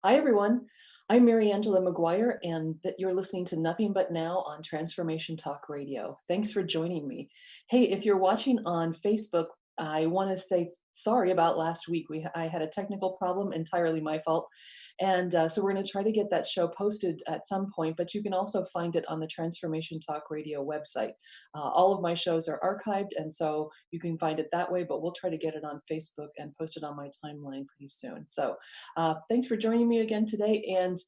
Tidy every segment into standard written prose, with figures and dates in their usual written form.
Hi, everyone. I'm Mariangela Maguire, and you're listening to Nothing But Now on Transformation Talk Radio. Thanks for joining me. Hey, if you're watching on Facebook, I want to say sorry about last week. I had a technical problem, entirely my fault. And so we're going to try to get that show posted at some point, but you can also find it on the Transformation Talk Radio website. All of my shows are archived, and so you can find it that way, but we'll try to get it on Facebook and post it on my timeline pretty soon. So thanks for joining me again today. And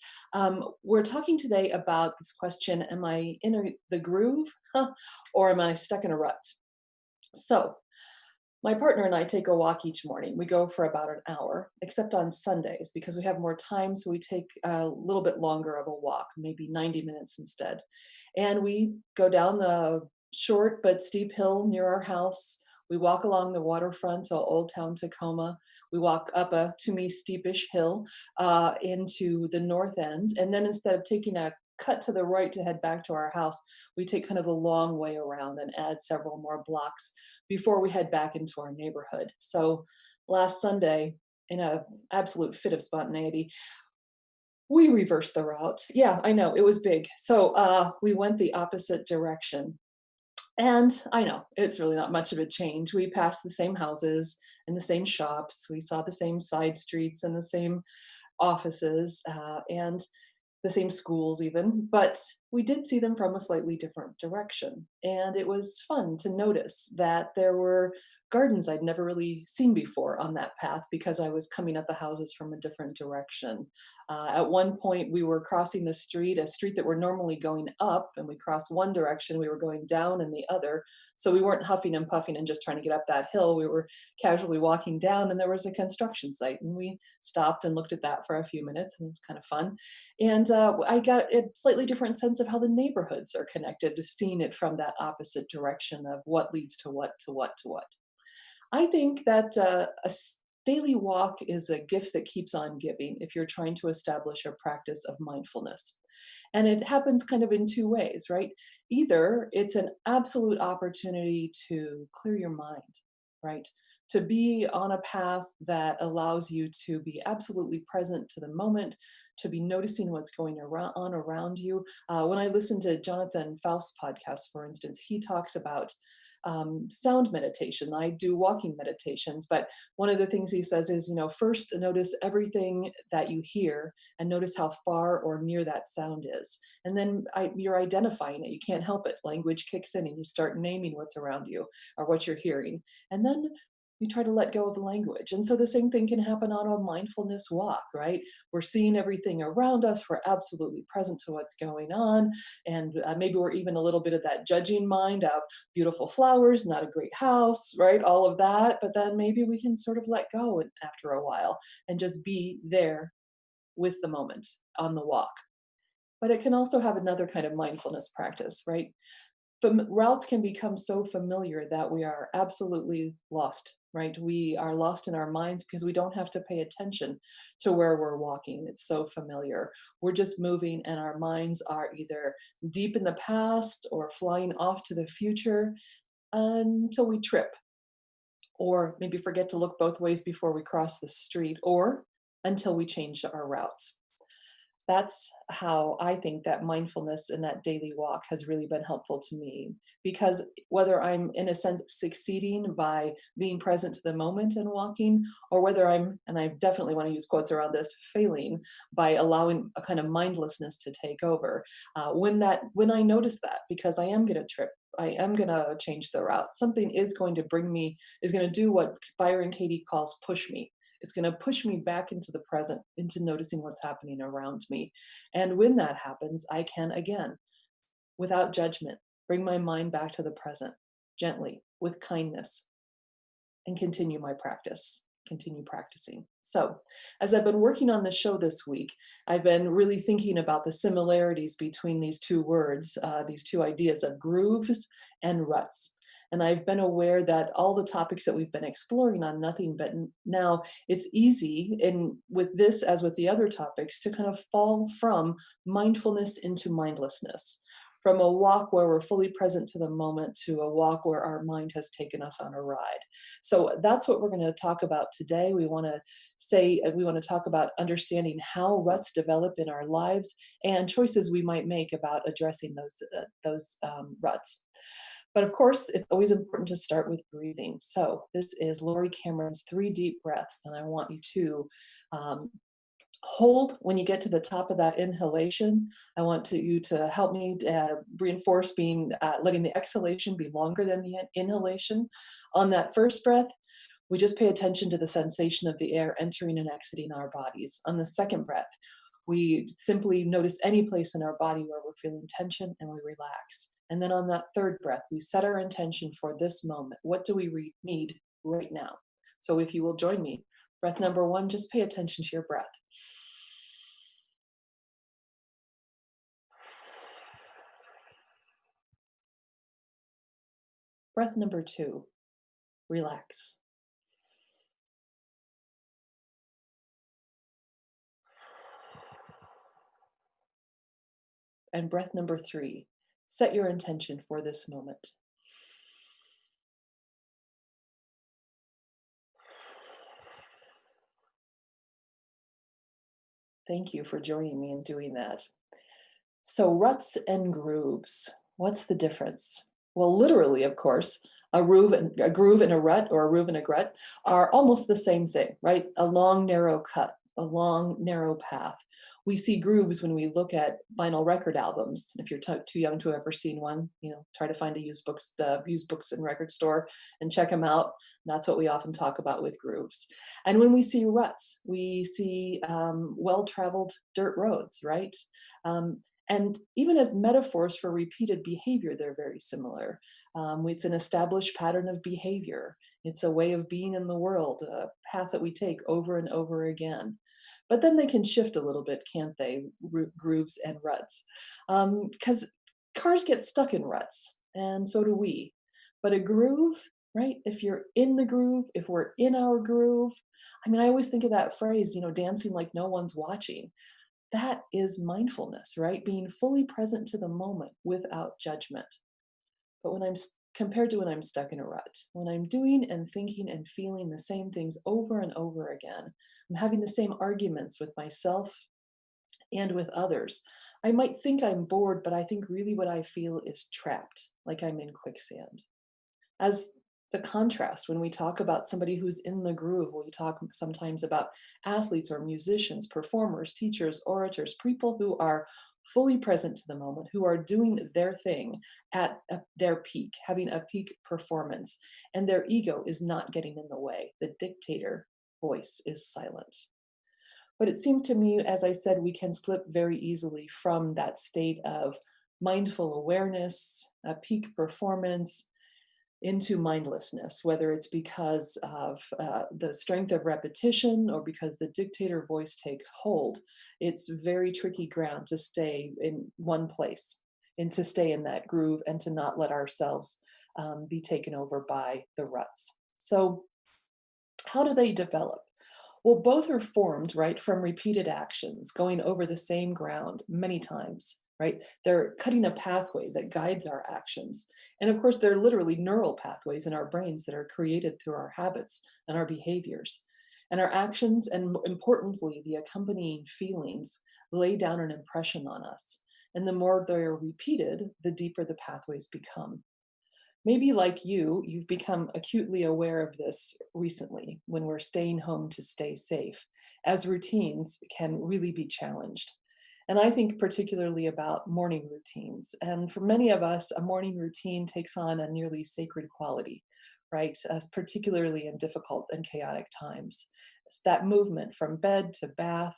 we're talking today about this question: am I in the groove, or am I stuck in a rut? So, my partner and I take a walk each morning. We go for about an hour, except on Sundays because we have more time. So we take a little bit longer of a walk, maybe 90 minutes instead. And we go down the short but steep hill near our house. We walk along the waterfront, so Old Town Tacoma. We walk up a, to me, steepish hill into the north end. And then instead of taking a cut to the right to head back to our house, we take kind of a long way around and add several more blocks before we head back into our neighborhood. So last Sunday, in a absolute fit of spontaneity, we reversed the route. Yeah, I know, it was big. So we went the opposite direction. And I know it's really not much of a change. We passed the same houses and the same shops. We saw the same side streets and the same offices and the same schools, even. But we did see them from a slightly different direction. And it was fun to notice that there were gardens I'd never really seen before on that path because I was coming at the houses from a different direction. At one point, we were crossing the street, a street that we're normally going up, and we crossed one direction, we were going down in the other. So we weren't huffing and puffing and just trying to get up that hill. We were casually walking down, and there was a construction site, and we stopped and looked at that for a few minutes, and it's kind of fun. And I got a slightly different sense of how the neighborhoods are connected, seeing it from that opposite direction of what leads to what, to what, to what. I think that daily walk is a gift that keeps on giving if you're trying to establish a practice of mindfulness. And it happens kind of in two ways, right? Either it's an absolute opportunity to clear your mind, right? To be on a path that allows you to be absolutely present to the moment, to be noticing what's going on around you. When I listen to Jonathan Faust's podcast, for instance, he talks about sound meditation. I do walking meditations, but one of the things he says is, first notice everything that you hear and notice how far or near that sound is. And then you're identifying it. You can't help it. Language kicks in and you start naming what's around you or what you're hearing. And then you try to let go of the language. And so the same thing can happen on a mindfulness walk, right? We're seeing everything around us. We're absolutely present to what's going on. And maybe we're even a little bit of that judging mind of beautiful flowers, not a great house, right? All of that. But then maybe we can sort of let go after a while and just be there with the moment on the walk. But it can also have another kind of mindfulness practice, right? Routes can become so familiar that we are absolutely lost, right? We are lost in our minds because we don't have to pay attention to where we're walking. It's so familiar. We're just moving, and our minds are either deep in the past or flying off to the future until we trip, or maybe forget to look both ways before we cross the street, or until we change our routes. That's how I think that mindfulness in that daily walk has really been helpful to me. Because whether I'm, in a sense, succeeding by being present to the moment and walking, or whether I'm, and I definitely want to use quotes around this, failing by allowing a kind of mindlessness to take over. When I notice that, because I am going to trip, I am going to change the route. Something is going to is going to do what Byron Katie calls push me. It's going to push me back into the present, into noticing what's happening around me. And when that happens, I can again, without judgment, bring my mind back to the present, gently, with kindness, and continue my practice, continue practicing. So, as I've been working on the show this week, I've been really thinking about the similarities between these two words, these two ideas of grooves and ruts. And I've been aware that all the topics that we've been exploring on Nothing But Now, it's easy, and with this as with the other topics, to kind of fall from mindfulness into mindlessness, from a walk where we're fully present to the moment to a walk where our mind has taken us on a ride. So that's what we're going to talk about today. We want to we want to talk about understanding how ruts develop in our lives and choices we might make about addressing those ruts. But of course, it's always important to start with breathing. So this is Lori Cameron's 3 deep breaths, and I want you to um, hold when you get to the top of that inhalation. I want you to help me reinforce letting the exhalation be longer than the inhalation. On that first breath, we just pay attention to the sensation of the air entering and exiting our bodies. On the second breath, we simply notice any place in our body where we're feeling tension and we relax. And then on that third breath, we set our intention for this moment. What do we need right now? So if you will join me, breath number 1, just pay attention to your breath. Breath number 2, relax. And breath number 3, set your intention for this moment. Thank you for joining me in doing that. So ruts and grooves, what's the difference? Well, literally, of course, a groove and a rut, or a groove and a grut, are almost the same thing, right? A long, narrow cut, a long, narrow path. We see grooves when we look at vinyl record albums. If you're too young to have ever seen one, try to find a used books and record store and check them out. That's what we often talk about with grooves. And when we see ruts, we see well-traveled dirt roads, right? And even as metaphors for repeated behavior, they're very similar. It's an established pattern of behavior. It's a way of being in the world, a path that we take over and over again. But then they can shift a little bit, can't they? Grooves and ruts. Because cars get stuck in ruts, and so do we. But a groove, right? If you're in the groove, if we're in our groove, I always think of that phrase, dancing like no one's watching. That is mindfulness, right? Being fully present to the moment without judgment. But compared to when I'm stuck in a rut, when I'm doing and thinking and feeling the same things over and over again, I'm having the same arguments with myself and with others. I might think I'm bored, but I think really what I feel is trapped, like I'm in quicksand. As the contrast, when we talk about somebody who's in the groove, we talk sometimes about athletes or musicians, performers, teachers, orators, people who are fully present to the moment, who are doing their thing at their peak, having a peak performance, and their ego is not getting in the way. The dictator voice is silent. But it seems to me, as I said, we can slip very easily from that state of mindful awareness, a peak performance, into mindlessness, whether it's because of the strength of repetition or because the dictator voice takes hold. It's very tricky ground to stay in one place and to stay in that groove and to not let ourselves be taken over by the ruts. So how do they develop? Well, both are formed, right, from repeated actions, going over the same ground many times, right? They're cutting a pathway that guides our actions. And of course, they're literally neural pathways in our brains that are created through our habits and our behaviors. And our actions, and importantly, the accompanying feelings, lay down an impression on us. And the more they're repeated, the deeper the pathways become. Maybe like you've become acutely aware of this recently when we're staying home to stay safe, as routines can really be challenged. And I think particularly about morning routines. And for many of us, a morning routine takes on a nearly sacred quality, right? Particularly in difficult and chaotic times. It's that movement from bed to bath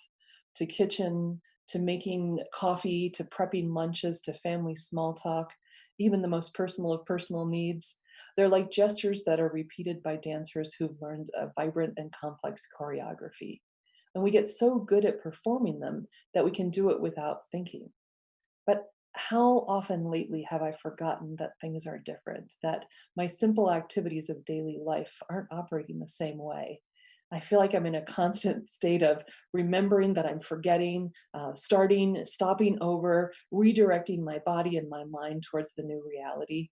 to kitchen to making coffee to prepping lunches to family small talk, even the most personal of personal needs. They're like gestures that are repeated by dancers who've learned a vibrant and complex choreography. And we get so good at performing them that we can do it without thinking. But how often lately have I forgotten that things are different, that my simple activities of daily life aren't operating the same way? I feel like I'm in a constant state of remembering that I'm forgetting, stopping over, redirecting my body and my mind towards the new reality.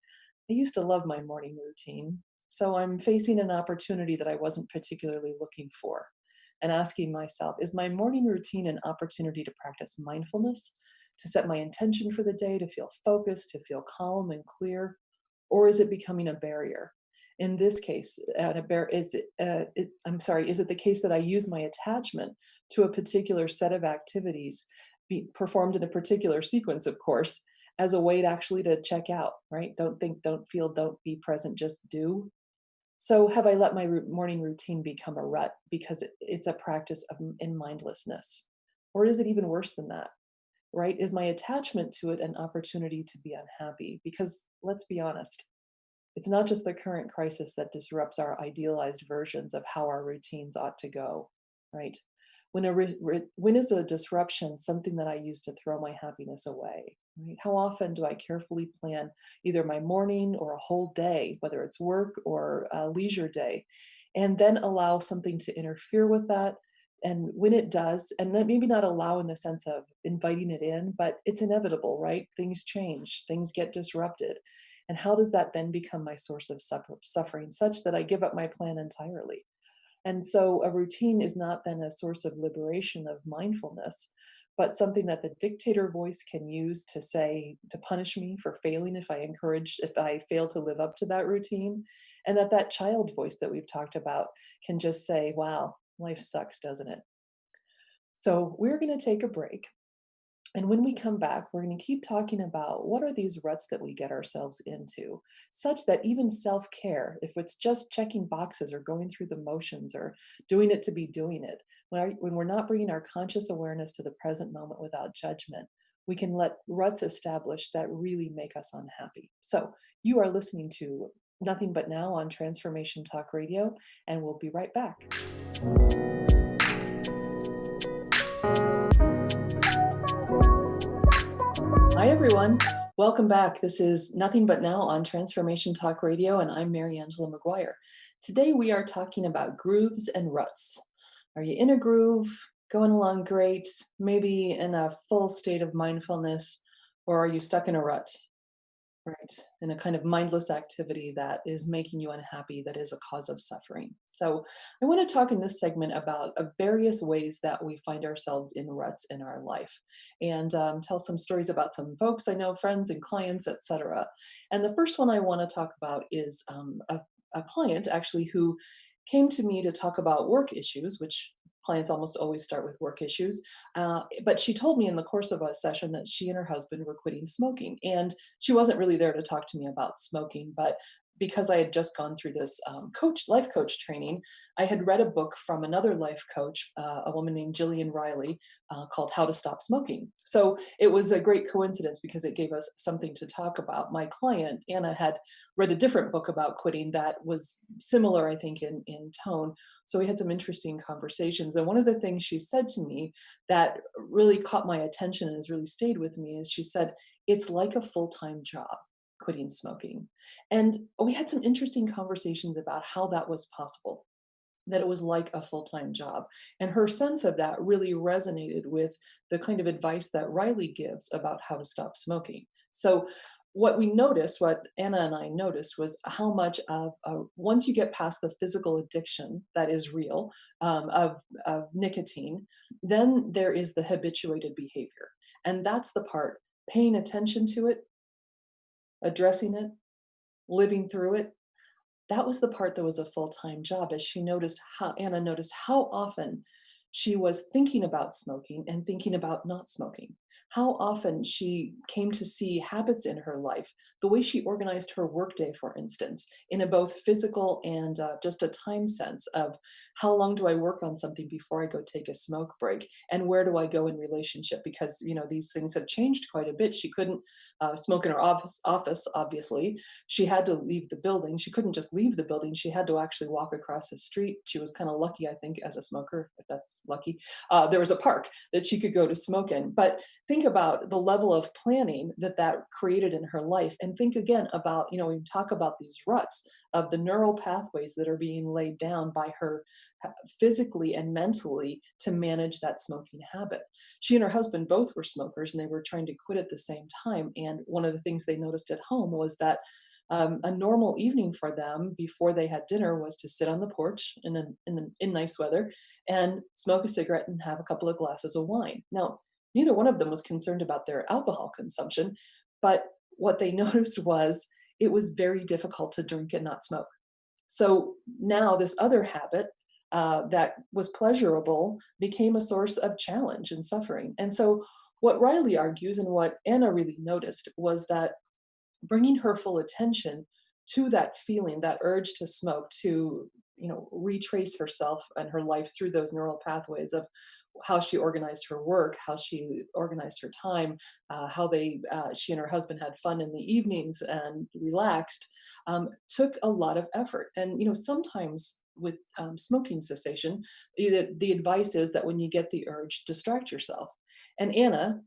I used to love my morning routine, so I'm facing an opportunity that I wasn't particularly looking for. and asking myself, is my morning routine an opportunity to practice mindfulness, to set my intention for the day, to feel focused, to feel calm and clear? Or is it becoming a barrier? In this case, is it the case that I use my attachment to a particular set of activities performed in a particular sequence, of course, as a way to actually to check out, right? Don't think, don't feel, don't be present, just do. So have I let my morning routine become a rut because it's a practice in mindlessness? Or is it even worse than that, right? Is my attachment to it an opportunity to be unhappy? Because let's be honest, it's not just the current crisis that disrupts our idealized versions of how our routines ought to go, right? When is a disruption something that I use to throw my happiness away? Right? How often do I carefully plan either my morning or a whole day, whether it's work or a leisure day, and then allow something to interfere with that? And when it does, and then maybe not allow in the sense of inviting it in, but it's inevitable, right? Things change, things get disrupted. And how does that then become my source of suffering such that I give up my plan entirely? And so a routine is not then a source of liberation of mindfulness, but something that the dictator voice can use to say, to punish me for failing if I fail to live up to that routine. And that child voice that we've talked about can just say, wow, life sucks, doesn't it? So we're going to take a break. And when we come back, we're going to keep talking about what are these ruts that we get ourselves into, such that even self care, if it's just checking boxes or going through the motions or doing it to be doing it, when we're not bringing our conscious awareness to the present moment without judgment, we can let ruts establish that really make us unhappy. So you are listening to Nothing But Now on Transformation Talk Radio, and we'll be right back. Hi, everyone. Welcome back. This is Nothing But Now on Transformation Talk Radio, and I'm Mariangela Maguire. Today, we are talking about grooves and ruts. Are you in a groove, going along great, maybe in a full state of mindfulness, or are you stuck in a rut? Right. In a kind of mindless activity that is making you unhappy, that is a cause of suffering. So, I want to talk in this segment about various ways that we find ourselves in ruts in our life and tell some stories about some folks I know, friends and clients, etc. And the first one I want to talk about is a client actually who came to me to talk about work issues, which clients almost always start with work issues. But she told me in the course of a session that she and her husband were quitting smoking. And she wasn't really there to talk to me about smoking, but because I had just gone through this life coach training, I had read a book from another life coach, a woman named Jillian Riley, called How to Stop Smoking. So it was a great coincidence because it gave us something to talk about. My client, Anna, had read a different book about quitting that was similar, I think, in tone. So we had some interesting conversations. And one of the things she said to me that really caught my attention and has really stayed with me is she said, it's like a full-time job, quitting smoking. And we had some interesting conversations about how that was possible, that it was like a full-time job. And her sense of that really resonated with the kind of advice that Riley gives about how to stop smoking. So what Anna and I noticed was how much of, once you get past the physical addiction that is real, of nicotine, then there is the habituated behavior. And that's the part, paying attention to it, addressing it, living through it. That was the part that was a full-time job, as Anna noticed how often she was thinking about smoking and thinking about not smoking. How often she came to see habits in her life, the way she organized her workday, for instance, in a both physical and just a time sense of how long do I work on something before I go take a smoke break, and where do I go in relationship? Because these things have changed quite a bit. She couldn't smoke in her office, obviously. She had to leave the building. She couldn't just leave the building. She had to actually walk across the street. She was kind of lucky, I think, as a smoker, if that's lucky. There was a park that she could go to smoke in. But think about the level of planning that created in her life. And think again about, we talk about these ruts of the neural pathways that are being laid down by her physically and mentally to manage that smoking habit. She and her husband both were smokers and they were trying to quit at the same time. And one of the things they noticed at home was that a normal evening for them before they had dinner was to sit on the porch in nice weather and smoke a cigarette and have a couple of glasses of wine. Now, neither one of them was concerned about their alcohol consumption, but what they noticed was it was very difficult to drink and not smoke. So now this other habit that was pleasurable became a source of challenge and suffering. And so what Riley argues and what Anna really noticed was that bringing her full attention to that feeling, that urge to smoke, to retrace herself and her life through those neural pathways of how she organized her work, how she organized her time, how she and her husband had fun in the evenings and relaxed, took a lot of effort. And sometimes with smoking cessation, the advice is that when you get the urge, distract yourself. And Anna,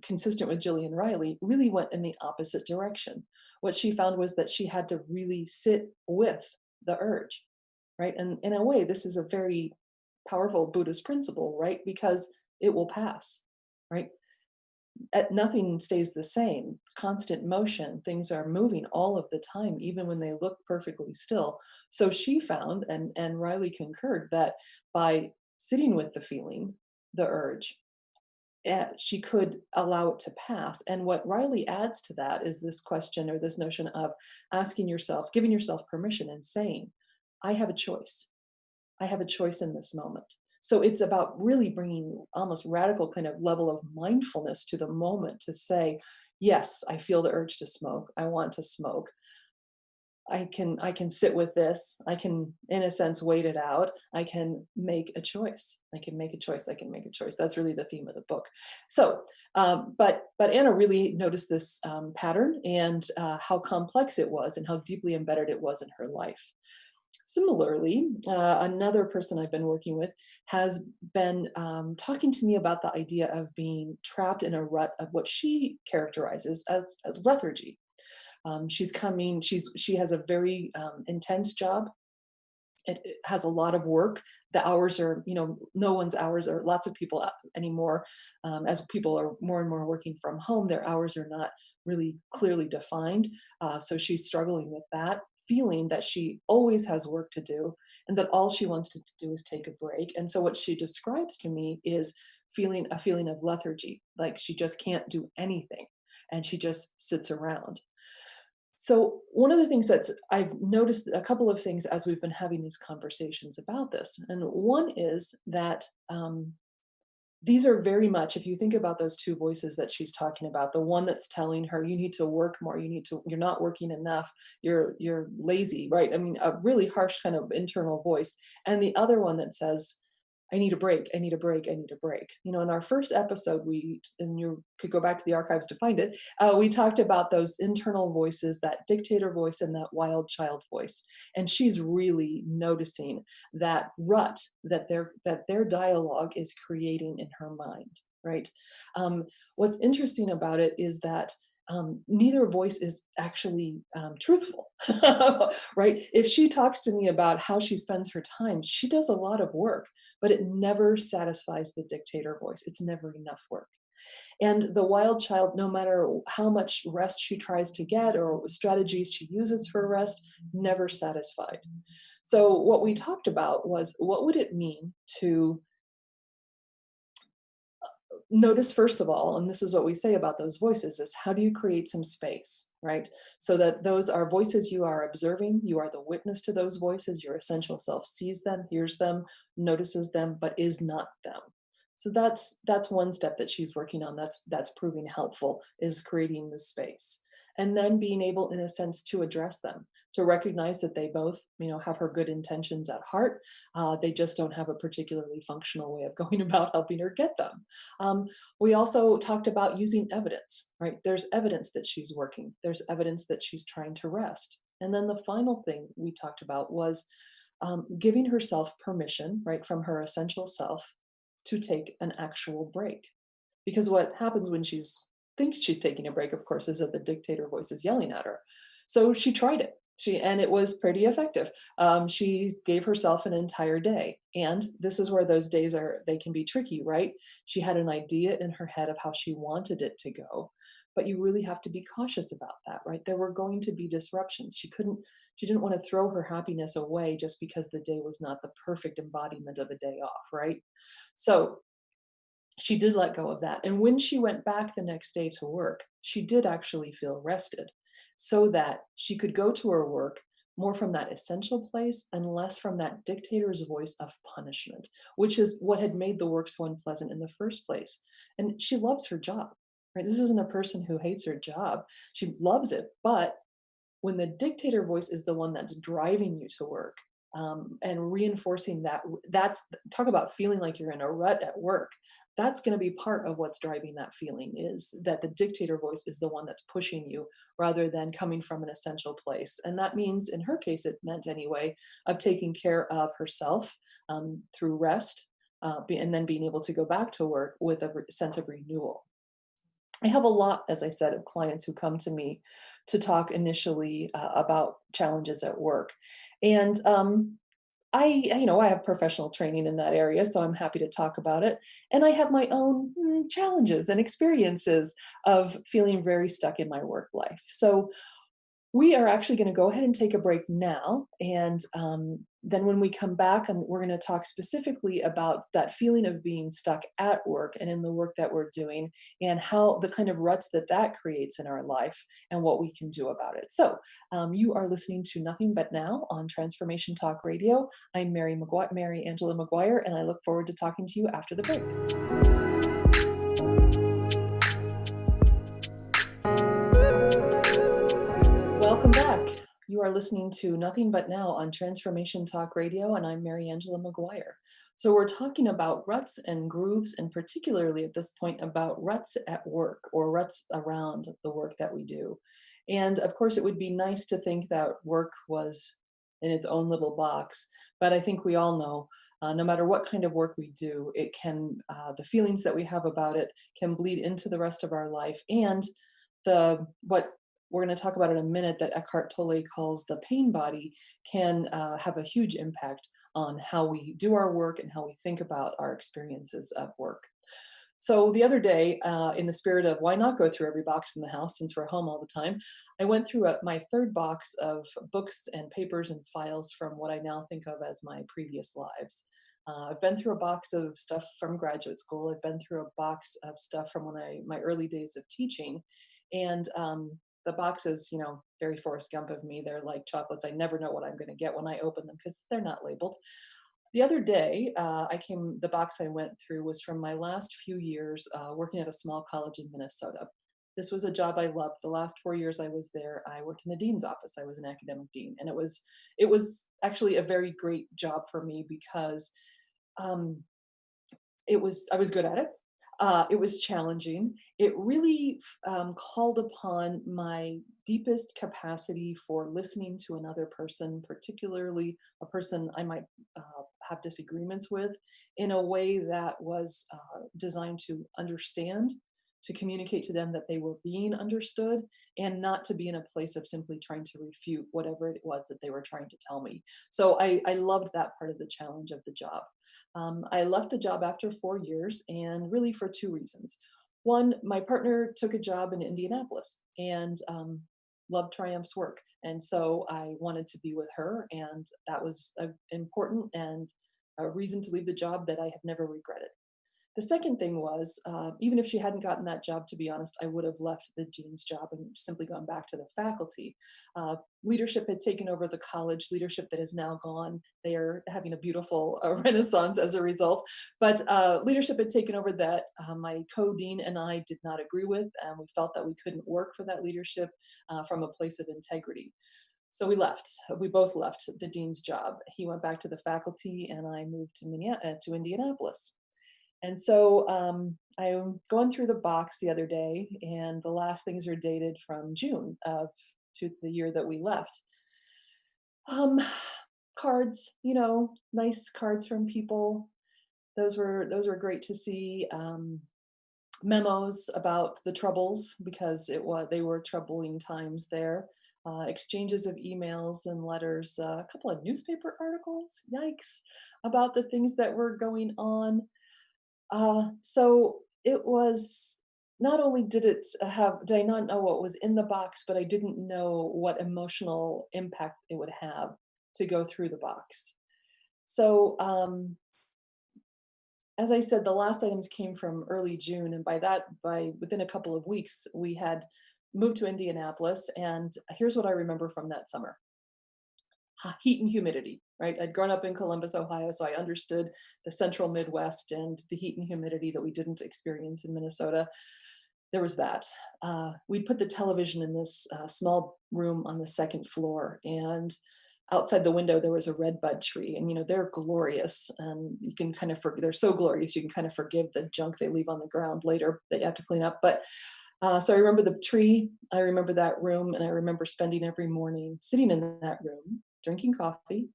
consistent with Jillian Riley, really went in the opposite direction. What she found was that she had to really sit with the urge, right? And in a way, this is a very powerful Buddhist principle, right? Because it will pass, right? Nothing stays the same. Constant motion, things are moving all of the time, even when they look perfectly still. So she found, and Riley concurred, that by sitting with the feeling, the urge, she could allow it to pass. And what Riley adds to that is this question, or this notion of asking yourself, giving yourself permission and saying, I have a choice. I have a choice in this moment. So it's about really bringing almost radical kind of level of mindfulness to the moment to say, yes, I feel the urge to smoke. I want to smoke. I can sit with this. I can, in a sense, wait it out. I can make a choice. I can make a choice. I can make a choice. That's really the theme of the book. So, but Anna really noticed this pattern and how complex it was and how deeply embedded it was in her life. Similarly, another person I've been working with has been talking to me about the idea of being trapped in a rut of what she characterizes as lethargy. She has a very intense job. It has a lot of work. The hours are, no one's hours are, lots of people anymore, as people are more and more working from home, their hours are not really clearly defined. So she's struggling with that, feeling that she always has work to do and that all she wants to do is take a break. And so what she describes to me is feeling a feeling of lethargy, like she just can't do anything and she just sits around. So one of the things I've noticed a couple of things as we've been having these conversations about this, and one is that these are very much, if you think about those two voices that she's talking about, the one that's telling her you need to work more, you're not working enough, you're lazy, right? I mean, a really harsh kind of internal voice, and the other one that says, I need a break, I need a break, I need a break. In our first episode, and you could go back to the archives to find it, we talked about those internal voices, that dictator voice and that wild child voice. And she's really noticing that rut that their dialogue is creating in her mind, right? What's interesting about it is that neither voice is actually truthful, right? If she talks to me about how she spends her time, she does a lot of work, but it never satisfies the dictator voice. It's never enough work. And the wild child, no matter how much rest she tries to get or strategies she uses for rest, never satisfied. So what we talked about was, what would it mean to notice, first of all, and this is what we say about those voices, is how do you create some space, right? So that those are voices you are observing, you are the witness to those voices, your essential self sees them, hears them, notices them, but is not them. So that's one step that she's working on, that's proving helpful, is creating the space. And then being able, in a sense, to address them, to recognize that they both, have her good intentions at heart. They just don't have a particularly functional way of going about helping her get them. We also talked about using evidence, right? There's evidence that she's working. There's evidence that she's trying to rest. And then the final thing we talked about was giving herself permission, right, from her essential self to take an actual break. Because what happens when thinks she's taking a break, of course, is that the dictator voice is yelling at her. So she tried it. And it was pretty effective. She gave herself an entire day. And this is where those days they can be tricky, right? She had an idea in her head of how she wanted it to go. but you really have to be cautious about that, right? There were going to be disruptions. She didn't want to throw her happiness away just because the day was not the perfect embodiment of a day off, right? So she did let go of that. And when she went back the next day to work, she did actually feel rested so that she could go to her work more from that essential place and less from that dictator's voice of punishment, which is what had made the work so unpleasant in the first place. And she loves her job, right? This isn't a person who hates her job. She loves it. But when the dictator voice is the one that's driving you to work, and reinforcing that, that's talk about feeling like you're in a rut at work. That's going to be part of what's driving that feeling, is that the dictator voice is the one that's pushing you rather than coming from an essential place. And that means, in her case, it meant anyway, of taking care of herself through rest, and then being able to go back to work with a sense of renewal. I have a lot, as I said, of clients who come to me to talk initially about challenges at work. And I have professional training in that area, so I'm happy to talk about it. And I have my own challenges and experiences of feeling very stuck in my work life. So we are actually going to go ahead and take a break now. And then when we come back, we're going to talk specifically about that feeling of being stuck at work and in the work that we're doing, and how the kind of ruts that that creates in our life and what we can do about it. So you are listening to Nothing But Now on Transformation Talk Radio. I'm Mariangela Maguire, and I look forward to talking to you after the break. Welcome back. You are listening to Nothing But Now on Transformation Talk Radio, and I'm Mariangela Maguire. So we're talking about ruts and grooves, and particularly at this point about ruts at work, or ruts around the work that we do. And of course, it would be nice to think that work was in its own little box, but I think we all know, no matter what kind of work we do, it can, the feelings that we have about it can bleed into the rest of our life. And what we're going to talk about in a minute, that Eckhart Tolle calls the pain body, can have a huge impact on how we do our work and how we think about our experiences of work. So the other day, in the spirit of why not go through every box in the house since we're home all the time, I went through my third box of books and papers and files from what I now think of as my previous lives. I've been through a box of stuff from graduate school. I've been through a box of stuff from my early days of teaching, and the boxes, very Forrest Gump of me. They're like chocolates. I never know what I'm going to get when I open them because they're not labeled. The other day, the box I went through was from my last few years working at a small college in Minnesota. This was a job I loved. The last 4 years I was there, I worked in the dean's office. I was an academic dean, and it was actually a very great job for me because um, I was good at it. It was challenging. It really called upon my deepest capacity for listening to another person, particularly a person I might have disagreements with, in a way that was designed to understand, to communicate to them that they were being understood, and not to be in a place of simply trying to refute whatever it was that they were trying to tell me. So I loved that part of the challenge of the job. I left the job after 4 years, and really for two reasons. One, my partner took a job in Indianapolis and loved Triumph's work. And so I wanted to be with her, and that was important and a reason to leave the job that I have never regretted. The second thing was, even if she hadn't gotten that job, to be honest, I would have left the dean's job and simply gone back to the faculty. Leadership had taken over the college, leadership that is now gone. They are having a beautiful renaissance as a result. But leadership had taken over that my co-dean and I did not agree with, and we felt that we couldn't work for that leadership from a place of integrity. So we left. We both left the dean's job. He went back to the faculty, and I moved to Indianapolis. And so I'm going through the box the other day, and the last things are dated from June of to the year that we left. Um, Cards, nice cards from people. Those were great to see. Memos about the troubles, because they were troubling times there. Exchanges of emails and letters. A couple of newspaper articles. Yikes! About the things that were going on. So it was not only did I not know what was in the box, but I didn't know what emotional impact it would have to go through the box. So, as I said, the last items came from early June, and by within a couple of weeks, we had moved to Indianapolis. And here's what I remember from that summer: heat and humidity. Right, I'd grown up in Columbus, Ohio, so I understood the central Midwest and the heat and humidity that we didn't experience in Minnesota. There was that. We put the television in this small room on the second floor, and outside the window there was a red bud tree. And they're glorious, and you can kind of they're so glorious you can kind of forgive the junk they leave on the ground later that you have to clean up. But so I remember the tree, I remember that room, and I remember spending every morning sitting in that room, drinking coffee,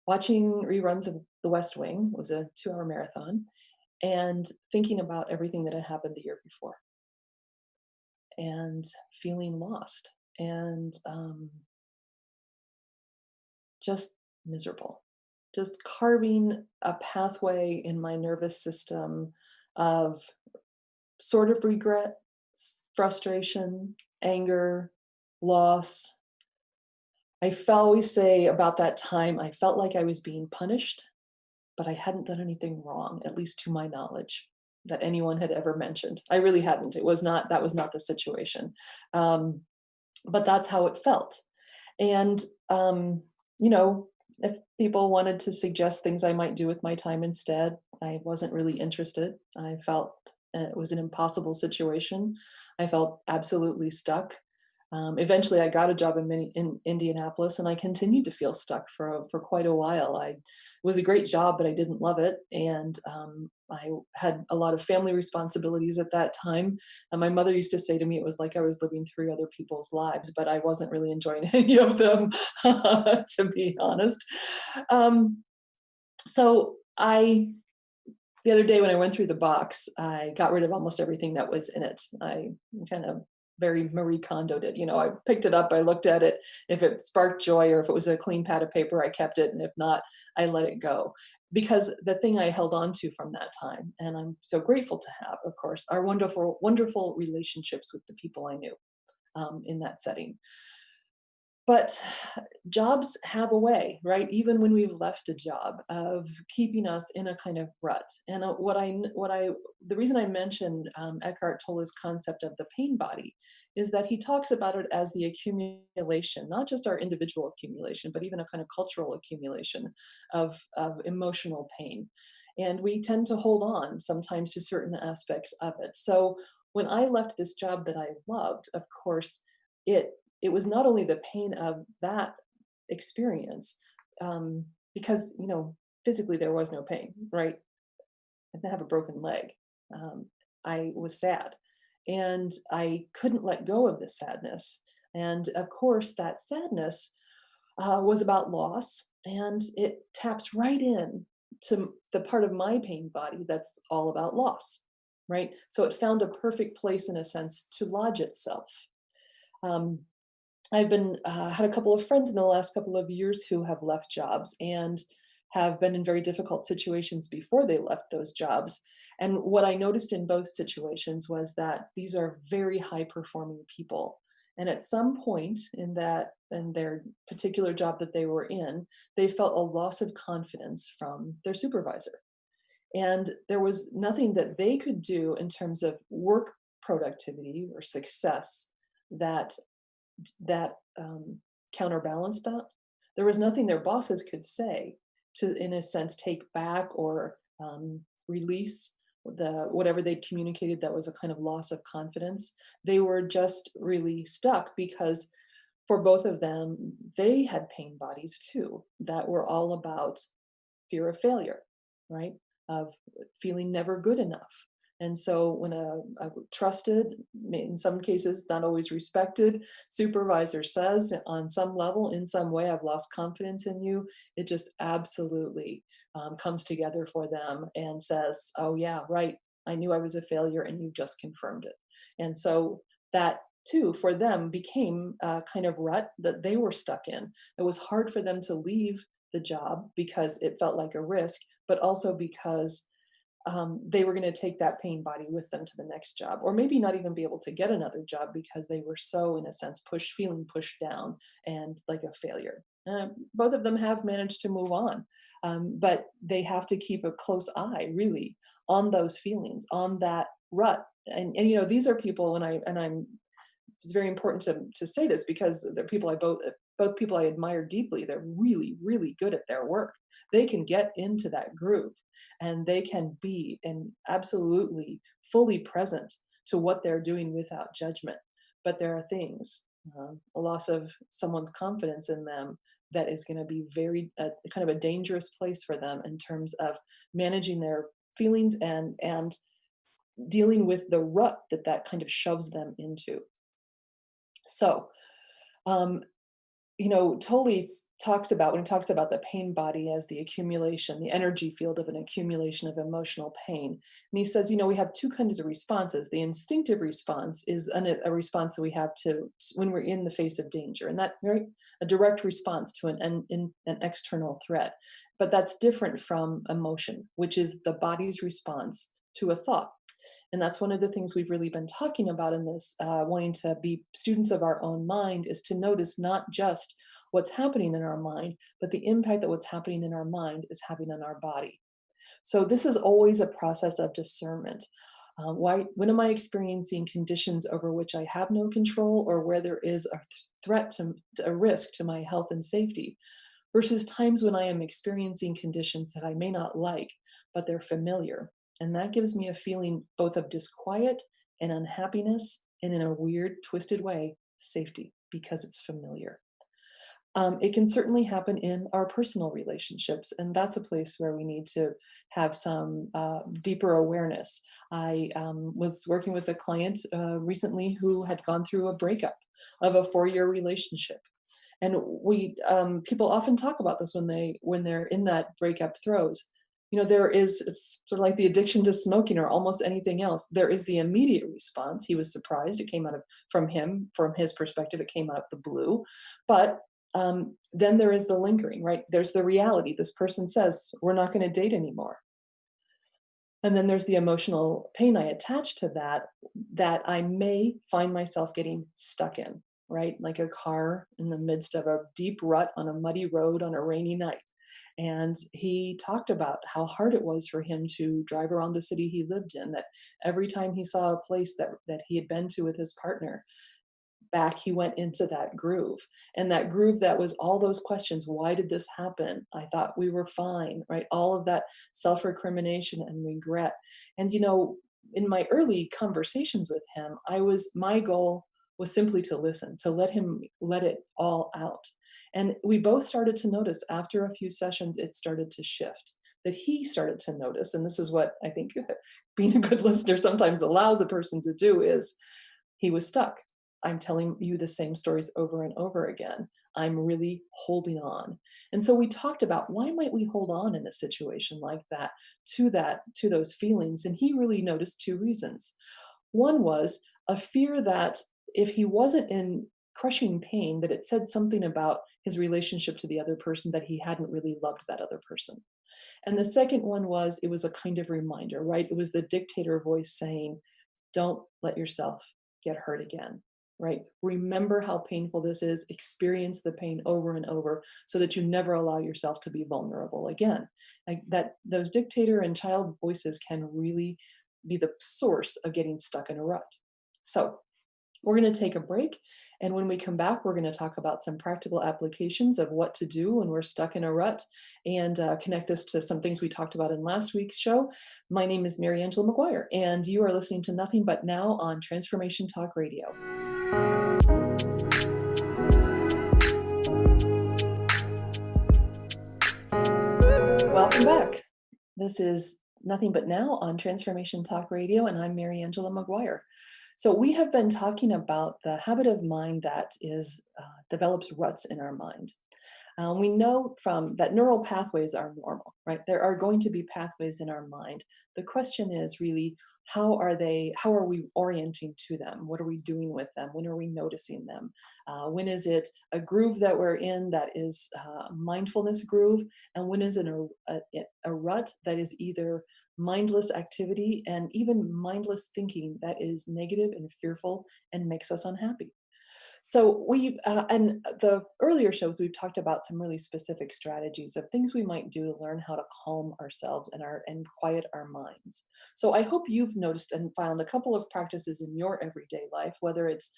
watching reruns of The West Wing. It was a 2-hour marathon, and thinking about everything that had happened the year before, and feeling lost, and just miserable, just carving a pathway in my nervous system of sort of regret, frustration, anger, loss. Always say about that time, I felt like I was being punished, but I hadn't done anything wrong, at least to my knowledge, that anyone had ever mentioned. I really hadn't. That was not the situation. Um, but that's how it felt. And, you know, if people wanted to suggest things I might do with my time instead, I wasn't really interested. I felt it was an impossible situation. I felt absolutely stuck. Eventually, I got a job in Indianapolis, and I continued to feel stuck for quite a while. It was a great job, but I didn't love it, and I had a lot of family responsibilities at that time. And my mother used to say to me, it was like I was living through other people's lives, but I wasn't really enjoying any of them, to be honest. Um, so I the other day when I went through the box, I got rid of almost everything that was in it. I kind of very Marie Kondoed it. I picked it up, I looked at it. If it sparked joy or if it was a clean pad of paper, I kept it. And if not, I let it go. Because the thing I held on to from that time, and I'm so grateful to have, of course, are wonderful, wonderful relationships with the people I knew in that setting. But jobs have a way, right? Even when we've left a job, of keeping us in a kind of rut. And the reason I mentioned Eckhart Tolle's concept of the pain body is that he talks about it as the accumulation, not just our individual accumulation, but even a kind of cultural accumulation of emotional pain. And we tend to hold on sometimes to certain aspects of it. So when I left this job that I loved, of course, it it was not only the pain of that experience, um, because physically there was no pain, right? I didn't have a broken leg. Um, I was sad, and I couldn't let go of the sadness. And of course, that sadness was about loss, and it taps right in to the part of my pain body that's all about loss, right? So it found a perfect place, in a sense, to lodge itself. Um, I've been had a couple of friends in the last couple of years who have left jobs and have been in very difficult situations before they left those jobs. And what I noticed in both situations was that these are very high performing people. And at some point in their particular job that they were in, they felt a loss of confidence from their supervisor. And there was nothing that they could do in terms of work productivity or success that counterbalanced that. There was nothing their bosses could say to, in a sense, take back or release whatever they'd communicated that was a kind of loss of confidence. They were just really stuck because for both of them, they had pain bodies too that were all about fear of failure, right? Of feeling never good enough. And so when a trusted, in some cases not always respected, supervisor says on some level, in some way, I've lost confidence in you, it just absolutely comes together for them and says, oh yeah, right, I knew I was a failure and you just confirmed it. And so that too, for them, became a kind of rut that they were stuck in. It was hard for them to leave the job because it felt like a risk, but also because they were going to take that pain body with them to the next job, or maybe not even be able to get another job because they were so, in a sense, feeling pushed down and like a failure. Both of them have managed to move on, but they have to keep a close eye, really, on those feelings, on that rut. And these are people, and I'm it's very important to say this because they're people both people I admire deeply. They're really, really good at their work. They can get into that groove and they can be and absolutely fully present to what they're doing without judgment. But there are things, a loss of someone's confidence in them, that is going to be very kind of a dangerous place for them in terms of managing their feelings and dealing with the rut that kind of shoves them into. So, um, Tolle talks about, when he talks about the pain body as the accumulation, the energy field of an accumulation of emotional pain. And he says, we have two kinds of responses. The instinctive response is a response that we have to when we're in the face of danger, and that a direct response to an external threat. But that's different from emotion, which is the body's response to a thought. And that's one of the things we've really been talking about in this, wanting to be students of our own mind, is to notice not just what's happening in our mind, but the impact that what's happening in our mind is having on our body. So this is always a process of discernment. When am I experiencing conditions over which I have no control, or where there is a threat to a risk to my health and safety, versus times when I am experiencing conditions that I may not like, but they're familiar. And that gives me a feeling both of disquiet and unhappiness, and in a weird, twisted way, safety, because it's familiar. It can certainly happen in our personal relationships, and that's a place where we need to have some deeper awareness. I was working with a client recently who had gone through a breakup of a 4-year relationship. And people often talk about this when they're in that breakup throes. It's sort of like the addiction to smoking or almost anything else. There is the immediate response. He was surprised. It came from his perspective, it came out of the blue. But then there is the lingering, right? There's the reality. This person says, we're not going to date anymore. And then there's the emotional pain I attach to that I may find myself getting stuck in, right? Like a car in the midst of a deep rut on a muddy road on a rainy night. And he talked about how hard it was for him to drive around the city he lived in, that every time he saw a place that he had been to with his partner, back he went into that groove. And that groove that was all those questions: why did this happen? I thought we were fine, right? All of that self-recrimination and regret. And in my early conversations with him, my goal was simply to listen, to let him let it all out. And we both started to notice, after a few sessions, it started to shift, that he started to notice. And this is what I think being a good listener sometimes allows a person to do: is he was stuck. I'm telling you the same stories over and over again. I'm really holding on. And so we talked about, why might we hold on in a situation like that, to those feelings? And he really noticed two reasons. One was a fear that if he wasn't in crushing pain, that it said something about his relationship to the other person, that he hadn't really loved that other person. And the second one was, it was a kind of reminder, right? It was the dictator voice saying, don't let yourself get hurt again, right? Remember how painful this is. Experience the pain over and over so that you never allow yourself to be vulnerable again. Like that, those dictator and child voices can really be the source of getting stuck in a rut. So we're going to take a break. And when we come back, we're going to talk about some practical applications of what to do when we're stuck in a rut, and connect this to some things we talked about in last week's show. My name is Mariangela MaguireAm, and you are listening to Nothing But Now on Transformation Talk Radio. Welcome back. This is Nothing But Now on Transformation Talk Radio, and I'm Mariangela MaguireAm. So we have been talking about the habit of mind that develops ruts in our mind. We know from that neural pathways are normal, right? There are going to be pathways in our mind. The question is really, how are we orienting to them? What are we doing with them? When are we noticing them? When is it a groove that we're in that is a mindfulness groove? And when is it a rut that is either mindless activity, and even mindless thinking that is negative and fearful and makes us unhappy. So we and the earlier shows we've talked about some really specific strategies of things we might do to learn how to calm ourselves and quiet our minds. So I hope you've noticed and found a couple of practices in your everyday life, whether it's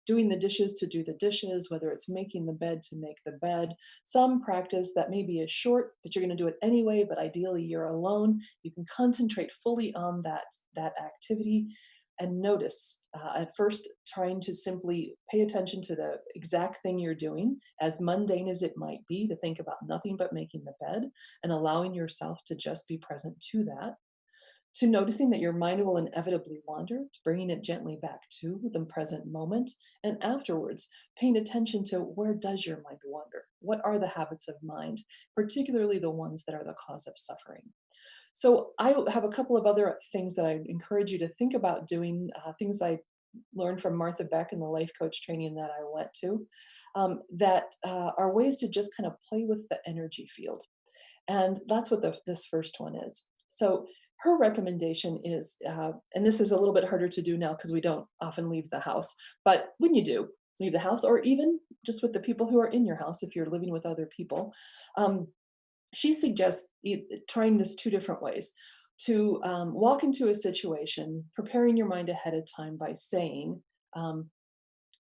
doing the dishes to do the dishes, whether it's making the bed to make the bed. Some practice that maybe is short, that you're going to do it anyway, but ideally you're alone. You can concentrate fully on that activity and notice, at first trying to simply pay attention to the exact thing you're doing, as mundane as it might be, to think about nothing but making the bed and allowing yourself to just be present to that, to noticing that your mind will inevitably wander, to bringing it gently back to the present moment, and afterwards paying attention to, where does your mind wander? What are the habits of mind, particularly the ones that are the cause of suffering? So I have a couple of other things that I encourage you to think about doing, things I learned from Martha Beck in the life coach training that I went to, that are ways to just kind of play with the energy field. And that's what this first one is. So her recommendation is, and this is a little bit harder to do now because we don't often leave the house, but when you do leave the house, or even just with the people who are in your house, if you're living with other people, um, she suggests trying this two different ways: to walk into a situation, preparing your mind ahead of time by saying, um,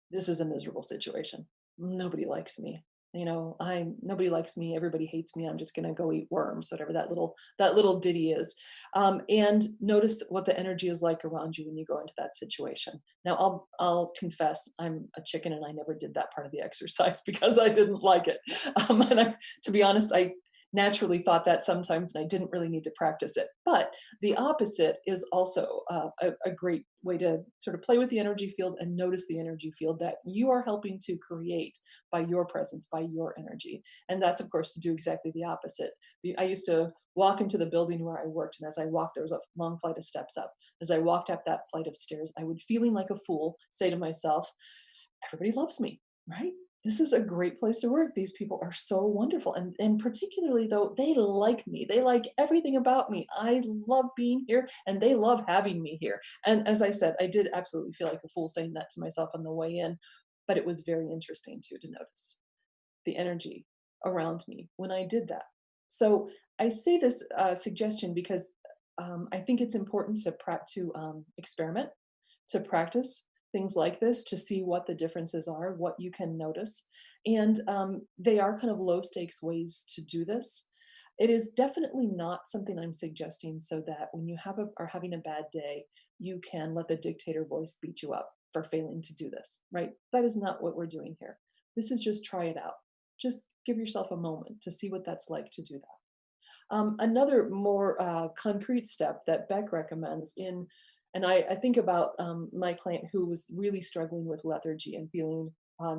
this is a miserable situation. Nobody likes me. Nobody likes me. Everybody hates me. I'm just going to go eat worms, whatever that little ditty is. And notice what the energy is like around you when you go into that situation. Now, I'll confess, I'm a chicken, and I never did that part of the exercise because I didn't like it. To be honest, I naturally thought that sometimes, and I didn't really need to practice it. But the opposite is also a great way to sort of play with the energy field and notice the energy field that you are helping to create by your presence, by your energy. And that's, of course, to do exactly the opposite. I used to walk into the building where I worked, and as I walked, there was a long flight of steps up. As I walked up that flight of stairs, I would, feeling like a fool, say to myself, everybody loves me, right? This is a great place to work. These people are so wonderful. And particularly, though, they like me. They like everything about me. I love being here, and they love having me here. And as I said, I did absolutely feel like a fool saying that to myself on the way in, but it was very interesting too, to notice the energy around me when I did that. So I say this suggestion because I think it's important to experiment, to practice things like this, to see what the differences are, what you can notice. And they are kind of low stakes ways to do this. It is definitely not something I'm suggesting so that when you are having a bad day, you can let the dictator voice beat you up for failing to do this, right? That is not what we're doing here. This is just try it out. Just give yourself a moment to see what that's like to do that. Another more concrete step that Beck recommends and I think about my client who was really struggling with lethargy and feeling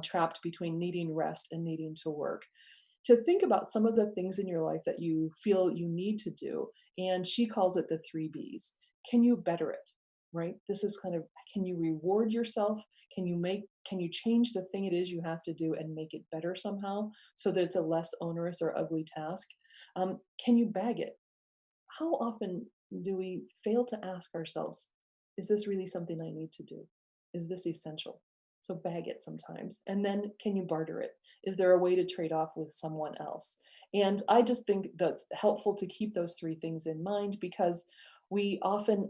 trapped between needing rest and needing to work, to think about some of the things in your life that you feel you need to do. And she calls it the three B's. Can you better it? Right? This is kind of, can you reward yourself? Can you change the thing it is you have to do and make it better somehow so that it's a less onerous or ugly task? Can you bag it? How often do we fail to ask ourselves, is this really something I need to do? Is this essential? So bag it sometimes. And then can you barter it? Is there a way to trade off with someone else? And I just think that's helpful to keep those three things in mind because we often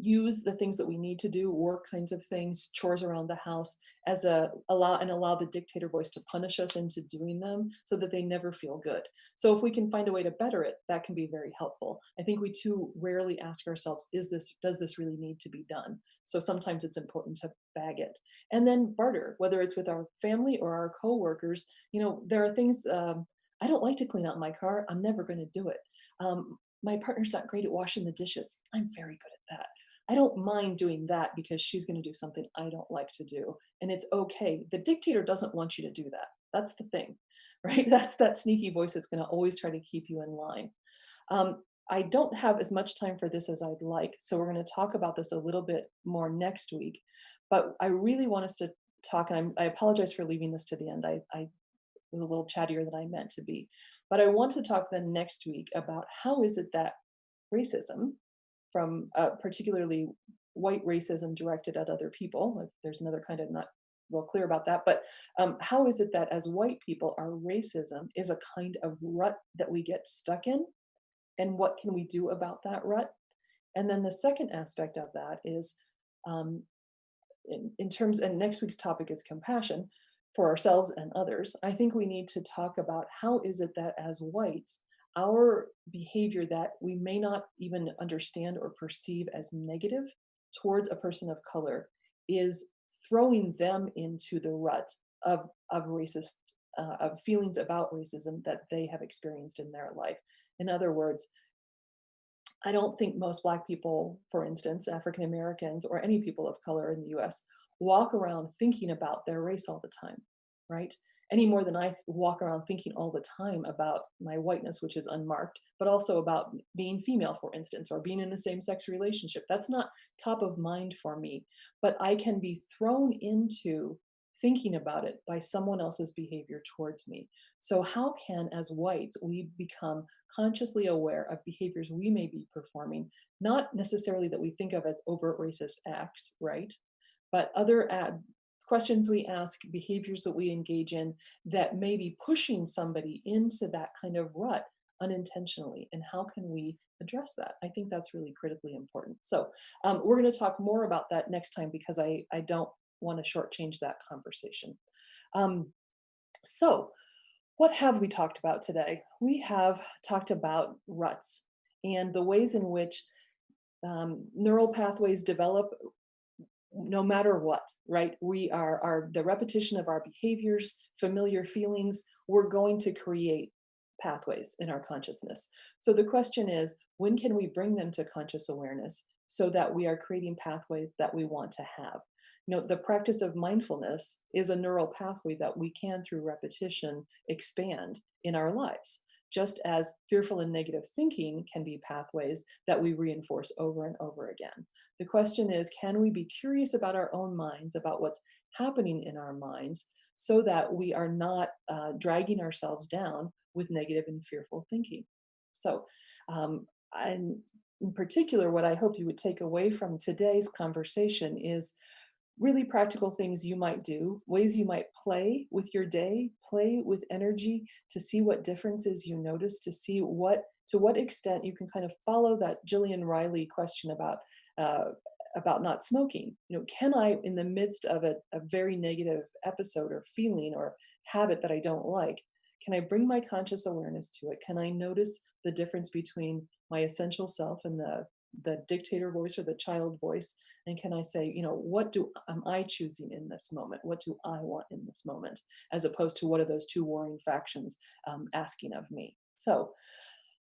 use the things that we need to do, work kinds of things, chores around the house, as allow the dictator voice to punish us into doing them so that they never feel good. So if we can find a way to better it, that can be very helpful. I think we too rarely ask ourselves, does this really need to be done? So sometimes it's important to bag it. And then barter, whether it's with our family or our coworkers. There are things, I don't like to clean out my car. I'm never going to do it. My partner's not great at washing the dishes. I'm very good at that. I don't mind doing that because she's going to do something I don't like to do. And it's okay. The dictator doesn't want you to do that. That's the thing, right? That's that sneaky voice that's going to always try to keep you in line. I don't have as much time for this as I'd like. So we're going to talk about this a little bit more next week. But I really want us to talk, and I apologize for leaving this to the end. I was a little chattier than I meant to be. But I want to talk then next week about how is it that racism from particularly white racism directed at other people. Like, there's another kind of not real clear about that, but how is it that as white people, our racism is a kind of rut that we get stuck in? And what can we do about that rut? And then the second aspect of that is um, in terms, and next week's topic is compassion for ourselves and others. I think we need to talk about how is it that as whites, our behavior that we may not even understand or perceive as negative towards a person of color is throwing them into the rut of racist, of feelings about racism that they have experienced in their life. In other words, I don't think most Black people, for instance, African Americans, or any people of color in the US, walk around thinking about their race all the time, right? Any more than I walk around thinking all the time about my whiteness, which is unmarked, but also about being female, for instance, or being in a same sex relationship. That's not top of mind for me, but I can be thrown into thinking about it by someone else's behavior towards me. So, how can, as whites, we become consciously aware of behaviors we may be performing, not necessarily that we think of as overt racist acts, right? But other questions we ask, behaviors that we engage in that may be pushing somebody into that kind of rut unintentionally. And how can we address that? I think that's really critically important. So we're going to talk more about that next time because I don't want to shortchange that conversation. Um, so what have we talked about today? We have talked about ruts and the ways in which neural pathways develop no matter what, right? We are the repetition of our behaviors, familiar feelings, we're going to create pathways in our consciousness. So the question is, when can we bring them to conscious awareness so that we are creating pathways that we want to have? You know, the practice of mindfulness is a neural pathway that we can, through repetition, expand in our lives. Just as fearful and negative thinking can be pathways that we reinforce over and over again. The question is, can we be curious about our own minds, about what's happening in our minds, so that we are not dragging ourselves down with negative and fearful thinking? So, and in particular, what I hope you would take away from today's conversation is really practical things you might do, ways you might play with your day, play with energy to see what differences you notice, to see to what extent you can kind of follow that Jillian Riley question about not smoking. You know, can I, in the midst of a very negative episode or feeling or habit that I don't like, can I bring my conscious awareness to it? Can I notice the difference between my essential self and the dictator voice or the child voice? And can I say, you know, what am I choosing in this moment? What do I want in this moment? As opposed to what are those two warring factions asking of me? So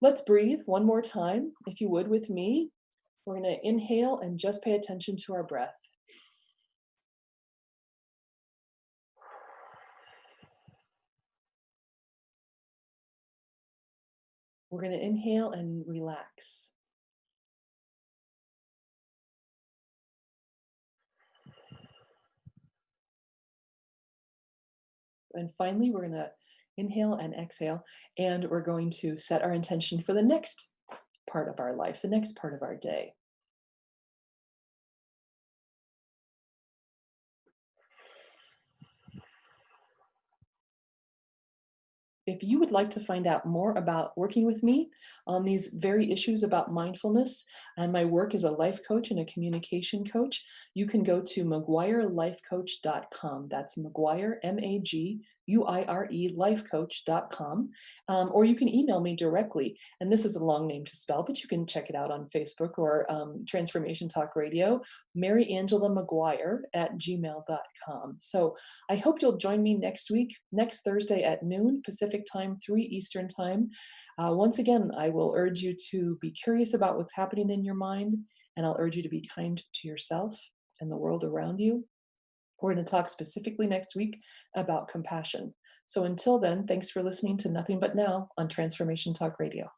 let's breathe one more time, if you would, with me. We're going to inhale and just pay attention to our breath. We're going to inhale and relax. And finally, we're going to inhale and exhale, and we're going to set our intention for the next part of our life, the next part of our day. If you would like to find out more about working with me on these very issues about mindfulness and my work as a life coach and a communication coach, you can go to MaguireLifeCoach.com. That's Maguire, Maguire, lifecoach.com. Or you can email me directly. And this is a long name to spell, but you can check it out on Facebook or Transformation Talk Radio, Mariangela MaguireAt gmail.com. So I hope you'll join me next week, next Thursday at noon Pacific time, 3 Eastern time. Once again, I will urge you to be curious about what's happening in your mind, and I'll urge you to be kind to yourself and the world around you. We're going to talk specifically next week about compassion. So until then, thanks for listening to Nothing But Now on Transformation Talk Radio.